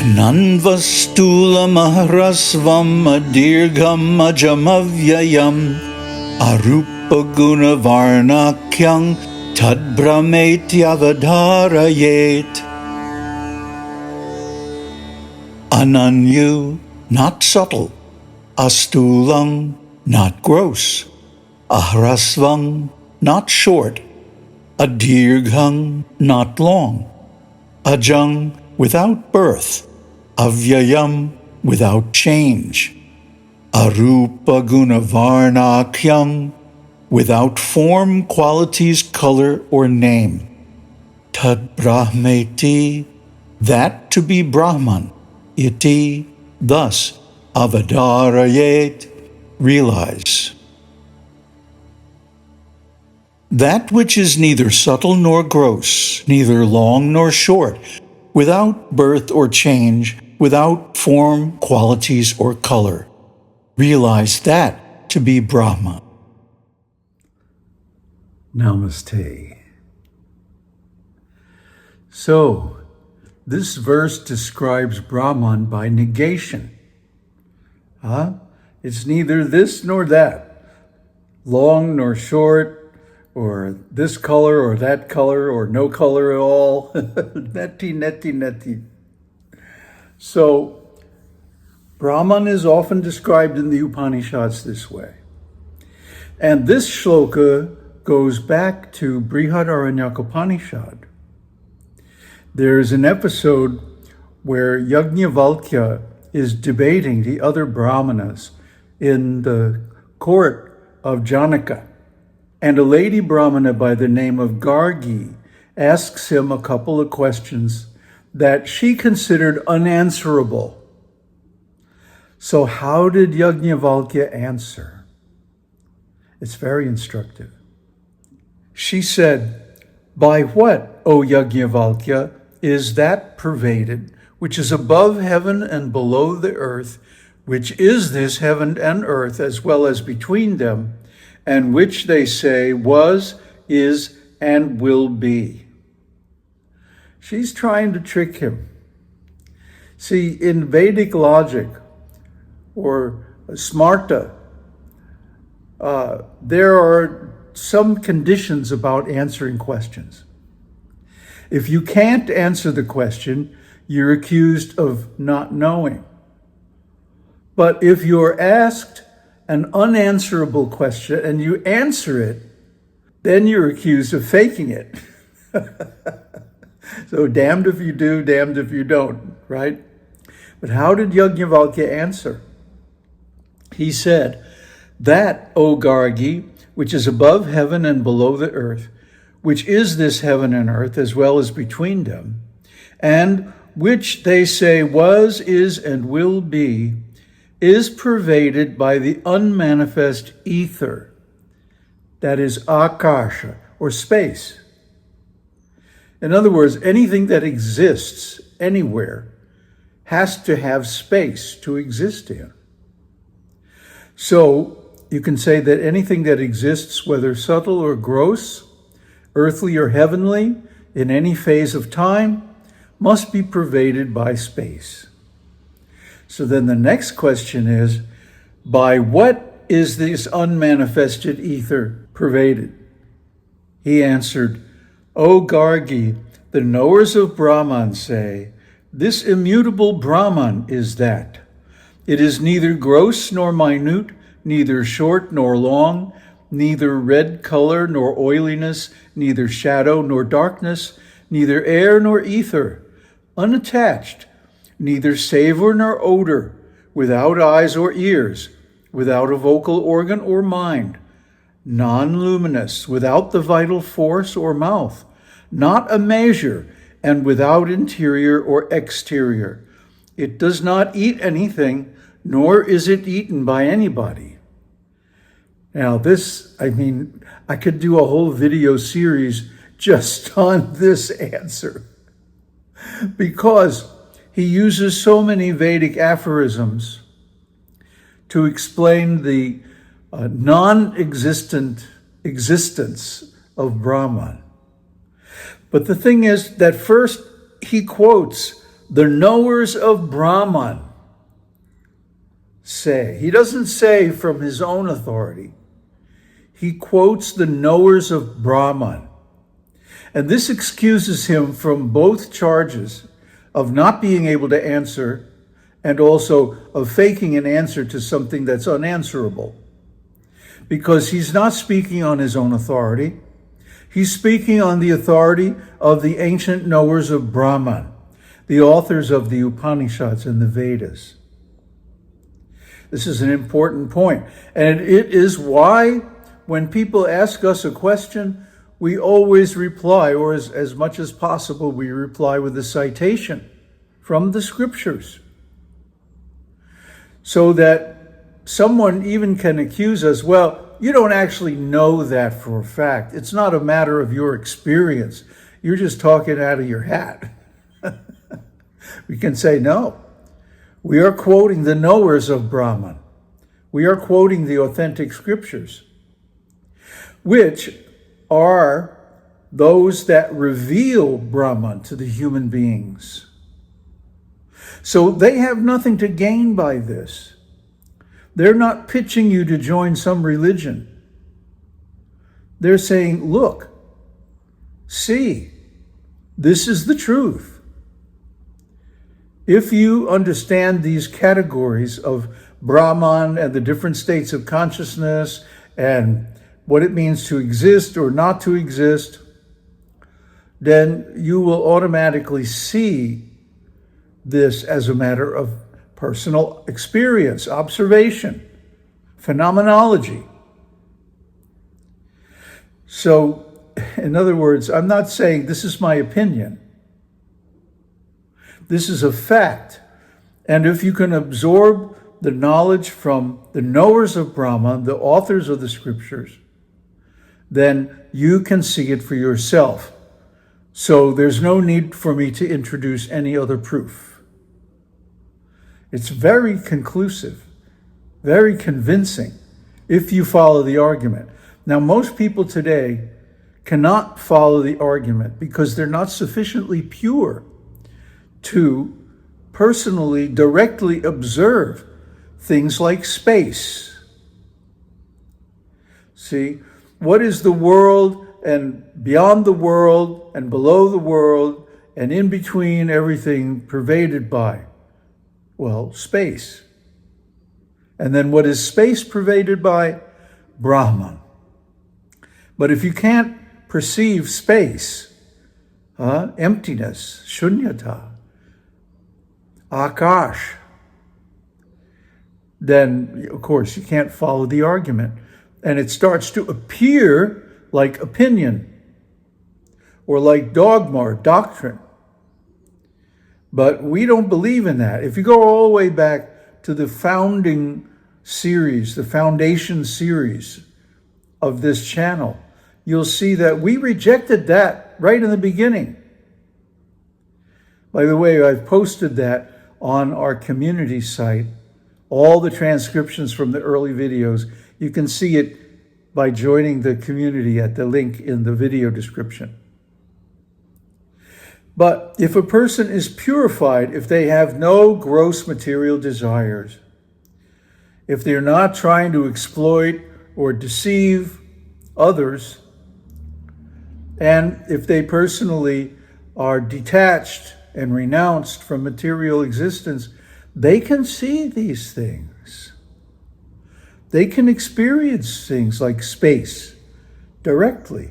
Ananvastulamahrasvam adirgham ajamavyayam arupagunavarnakyang tadbrahmetyavadharayet. Ananyu, not subtle. Astulang, not gross. Ahrasvang, not short. Adirghang, not long. Ajang, without birth. Avyayam, without change. Arupa gunavarnakyam, without form, qualities, color, or name. Tad brahmeti, that to be Brahman. Iti, thus, avadharayet, realize. That which is neither subtle nor gross, neither long nor short, without birth or change, without form, qualities, or color. Realize that to be Brahman. Namaste. So, this verse describes Brahman by negation. It's neither this nor that, long nor short, or this color or that color, or no color at all. Neti, neti, neti. So, Brahman is often described in the Upanishads this way. And this shloka goes back to Brihadaranyaka-upanishad. There's an episode where Yajnavalkya is debating the other Brahmanas in the court of Janaka. And a lady Brahmana by the name of Gargi asks him a couple of questions that she considered unanswerable. So how did Yajnavalkya answer? It's very instructive. She said, "By what, O Yajnavalkya, is that pervaded, which is above heaven and below the earth, which is this heaven and earth, as well as between them, and which they say was, is, and will be?" She's trying to trick him. See, in Vedic logic, or smarta, there are some conditions about answering questions. If you can't answer the question, you're accused of not knowing. But if you're asked an unanswerable question and you answer it, then you're accused of faking it. So damned if you do, damned if you don't, right? But how did Yajnavalkya answer? He said, "That, O Gargi, which is above heaven and below the earth, which is this heaven and earth, as well as between them, and which they say was, is, and will be, is pervaded by the unmanifest ether, that is akasha, or space." In other words, anything that exists anywhere has to have space to exist in. So you can say that anything that exists, whether subtle or gross, earthly or heavenly, in any phase of time, must be pervaded by space. So then the next question is, by what is this unmanifested ether pervaded? He answered, "O Gargi, the knowers of Brahman say, this immutable Brahman is that. It is neither gross nor minute, neither short nor long, neither red color nor oiliness, neither shadow nor darkness, neither air nor ether, unattached, neither savor nor odor, without eyes or ears, without a vocal organ or mind, non-luminous, without the vital force or mouth, not a measure, and without interior or exterior. It does not eat anything, nor is it eaten by anybody." Now this, I could do a whole video series just on this answer, because he uses so many Vedic aphorisms to explain the non-existent existence of Brahman. But the thing is that first he quotes the knowers of Brahman say. He doesn't say from his own authority. He quotes the knowers of Brahman. And this excuses him from both charges of not being able to answer and also of faking an answer to something that's unanswerable. Because he's not speaking on his own authority. He's speaking on the authority of the ancient knowers of Brahman, the authors of the Upanishads and the Vedas. This is an important point. And it is why when people ask us a question, we always reply, or as much as possible, we reply with a citation from the scriptures. So that someone even can accuse us, well, you don't actually know that for a fact. It's not a matter of your experience. You're just talking out of your hat. We can say, no, we are quoting the knowers of Brahman. We are quoting the authentic scriptures, which are those that reveal Brahman to the human beings. So they have nothing to gain by this. They're not pitching you to join some religion. They're saying, look, see, this is the truth. If you understand these categories of Brahman and the different states of consciousness and what it means to exist or not to exist, then you will automatically see this as a matter of personal experience, observation, phenomenology. So, in other words, I'm not saying this is my opinion. This is a fact. And if you can absorb the knowledge from the knowers of Brahman, the authors of the scriptures, then you can see it for yourself. So there's no need for me to introduce any other proof. It's very conclusive, very convincing, if you follow the argument. Now, most people today cannot follow the argument because they're not sufficiently pure to personally, directly observe things like space. See, what is the world and beyond the world and below the world and in between everything pervaded by? Well, space. And then what is space pervaded by? Brahman. But if you can't perceive space, emptiness, shunyata, akash, then of course you can't follow the argument. And it starts to appear like opinion or like dogma or doctrine. But we don't believe in that. If you go all the way back to the founding series, the foundation series of this channel, you'll see that we rejected that right in the beginning. By the way, I've posted that on our community site, all the transcriptions from the early videos. You can see it by joining the community at the link in the video description. But if a person is purified, if they have no gross material desires, if they're not trying to exploit or deceive others, and if they personally are detached and renounced from material existence, they can see these things. They can experience things like space directly.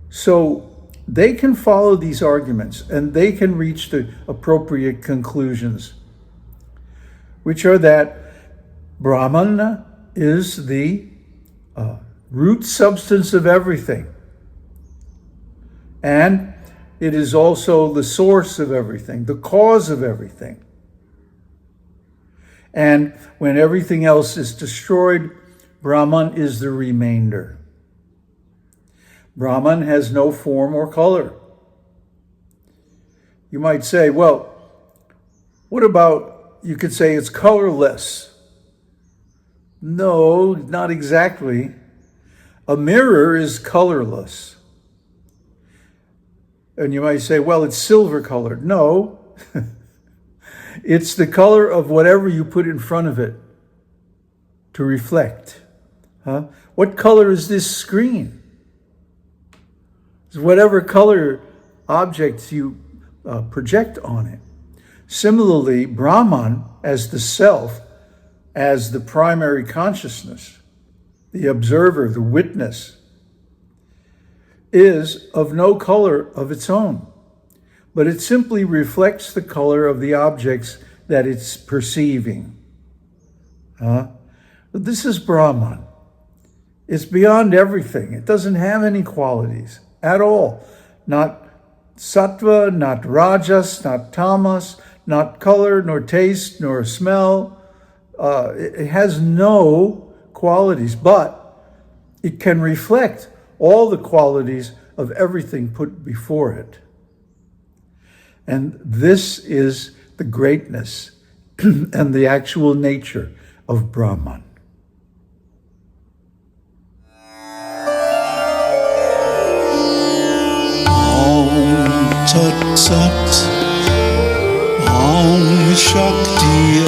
So they can follow these arguments and they can reach the appropriate conclusions, which are that Brahman is the root substance of everything. And it is also the source of everything, the cause of everything. And when everything else is destroyed, Brahman is the remainder. Brahman has no form or color. You might say, well, what about, you could say it's colorless. No, not exactly. A mirror is colorless. And you might say, well, it's silver colored. No, it's the color of whatever you put in front of it to reflect. What color is this screen? It's whatever color objects you project on it. Similarly, Brahman as the self, as the primary consciousness, the observer, the witness, is of no color of its own, but it simply reflects the color of the objects that it's perceiving. This is Brahman. It's beyond everything. It doesn't have any qualities at all. Not sattva, not rajas, not tamas, not color, nor taste, nor smell. It has no qualities, but it can reflect all the qualities of everything put before it. And this is the greatness and the actual nature of Brahman. Tat Sat Om Shakti